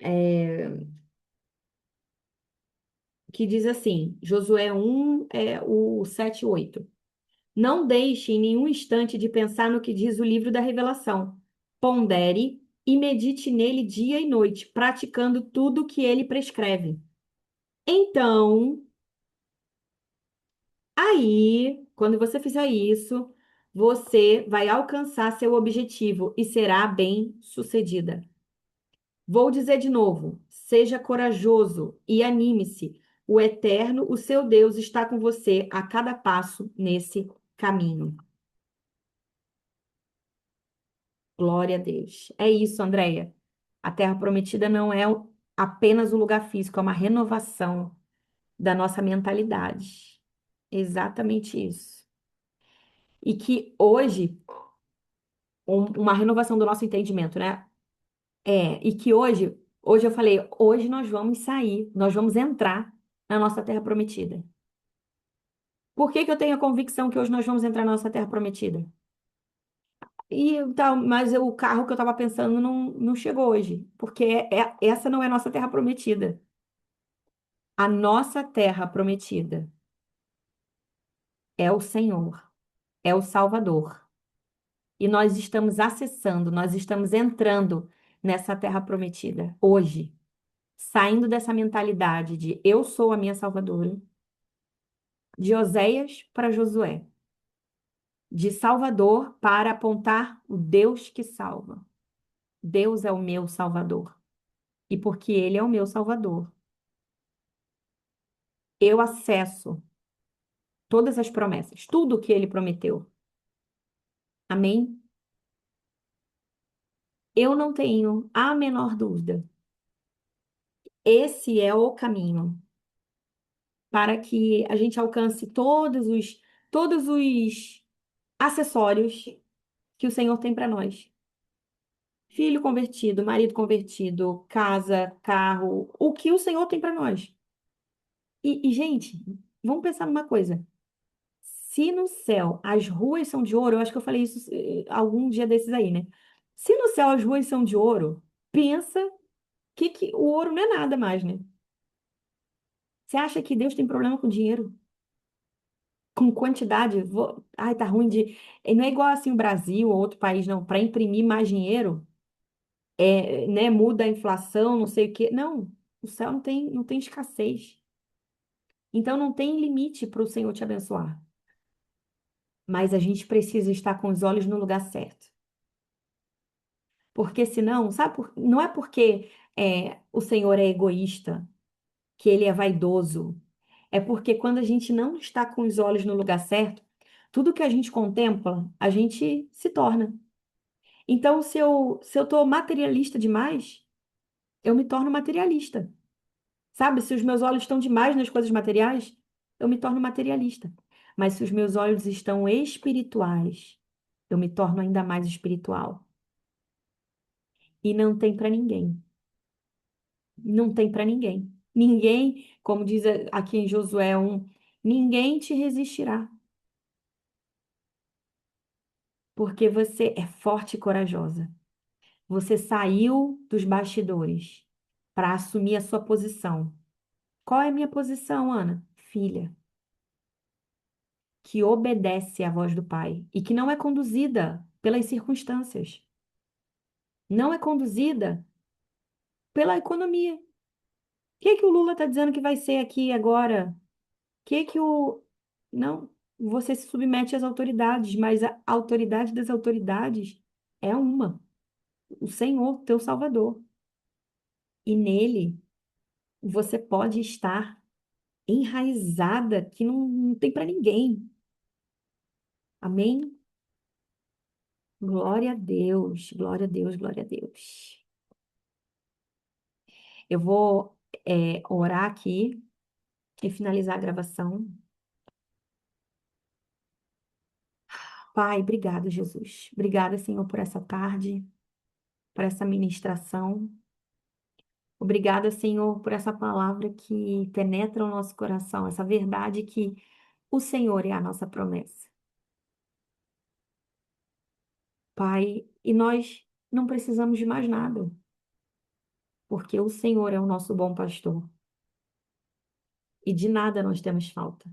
é, que diz assim, Josué 1 é o 7 e 8. Não deixe em nenhum instante de pensar no que diz o livro da Revelação. Pondere e medite nele dia e noite, praticando tudo o que ele prescreve. Então, aí, quando você fizer isso, você vai alcançar seu objetivo e será bem-sucedida. Vou dizer de novo: seja corajoso e anime-se. O Eterno, o seu Deus, está com você a cada passo nesse caminho. Glória a Deus. É isso, Andréia. A Terra Prometida não é apenas um lugar físico, é uma renovação da nossa mentalidade. Exatamente isso. E que hoje, uma renovação do nosso entendimento, né? E que hoje eu falei, hoje nós vamos sair, nós vamos entrar na nossa Terra Prometida. Por que que eu tenho a convicção que hoje nós vamos entrar na nossa Terra Prometida? Mas o carro que eu estava pensando não chegou hoje, porque essa não é a nossa Terra Prometida. A nossa terra prometida é o Senhor, é o Salvador. E nós estamos acessando, nós estamos entrando nessa terra prometida, hoje, saindo dessa mentalidade de eu sou a minha salvadora, de Oséias para Josué, de Salvador para apontar o Deus que salva. Deus é o meu Salvador. E porque Ele é o meu Salvador, eu acesso todas as promessas, tudo o que Ele prometeu. Amém? Eu não tenho a menor dúvida. Esse é o caminho para que a gente alcance todos os acessórios que o Senhor tem para nós. Filho convertido, marido convertido, casa, carro, o que o Senhor tem para nós. Gente, vamos pensar numa coisa. Se no céu as ruas são de ouro, eu acho que eu falei isso algum dia desses aí, né? Se no céu as ruas são de ouro, pensa que o ouro não é nada mais, né? Você acha que Deus tem problema com dinheiro? Com quantidade? Ai, tá ruim de. Não é igual assim o Brasil ou outro país, não. Para imprimir mais dinheiro, né, muda a inflação, não sei o quê. Não, o céu não tem escassez. Então não tem limite para o Senhor te abençoar. Mas a gente precisa estar com os olhos no lugar certo. Porque senão, sabe, não é porque o Senhor é egoísta, que ele é vaidoso. É porque quando a gente não está com os olhos no lugar certo, tudo que a gente contempla, a gente se torna. Então, se eu estou materialista demais, eu me torno materialista. Sabe? Se os meus olhos estão demais nas coisas materiais, eu me torno materialista. Mas se os meus olhos estão espirituais, eu me torno ainda mais espiritual. E não tem para ninguém. Não tem para ninguém. Ninguém, como diz aqui em Josué 1, ninguém te resistirá, porque você é forte e corajosa. Você saiu dos bastidores para assumir a sua posição. Qual é a minha posição, Ana? Filha, que obedece à voz do Pai e que não é conduzida pelas circunstâncias, não é conduzida pela economia. O que o Lula está dizendo que vai ser aqui agora? O. Não, você se submete às autoridades, mas a autoridade das autoridades é uma, o Senhor, teu Salvador. E nele você pode estar enraizada que não tem para ninguém. Amém? Glória a Deus, glória a Deus, glória a Deus. Eu vou orar aqui e finalizar a gravação. Pai, obrigado, Jesus. Obrigada, Senhor, por essa tarde, por essa ministração. Obrigada, Senhor, por essa palavra que penetra o nosso coração, essa verdade que o Senhor é a nossa promessa. Pai, e nós não precisamos de mais nada, porque o Senhor é o nosso bom pastor e de nada nós temos falta.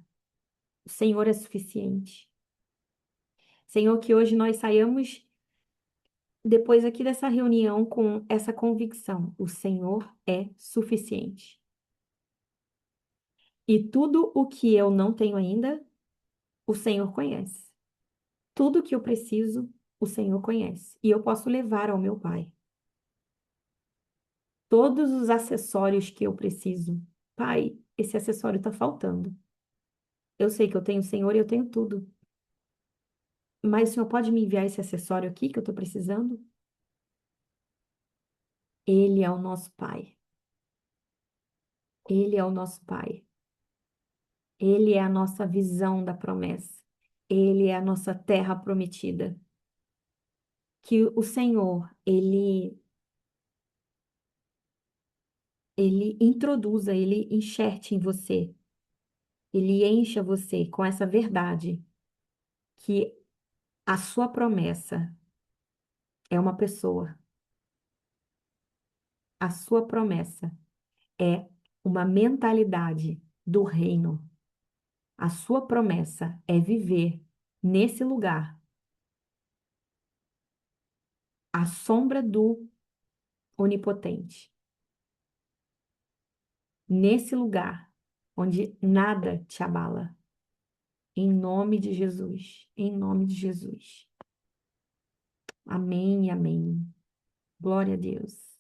O Senhor é suficiente. Senhor, que hoje nós saiamos depois aqui dessa reunião com essa convicção: o Senhor é suficiente. E tudo o que eu não tenho ainda, o Senhor conhece. Tudo que eu preciso, o Senhor conhece. E eu posso levar ao meu Pai. Todos os acessórios que eu preciso. Pai, esse acessório está faltando. Eu sei que eu tenho o Senhor e eu tenho tudo. Mas o Senhor pode me enviar esse acessório aqui que eu estou precisando? Ele é o nosso Pai. Ele é o nosso Pai. Ele é a nossa visão da promessa. Ele é a nossa terra prometida. Que o Senhor, ele introduza, ele enxerte em você, ele encha você com essa verdade que a sua promessa é uma pessoa. A sua promessa é uma mentalidade do reino. A sua promessa é viver nesse lugar, à sombra do onipotente. Nesse lugar onde nada te abala. Em nome de Jesus. Em nome de Jesus. Amém e amém. Glória a Deus.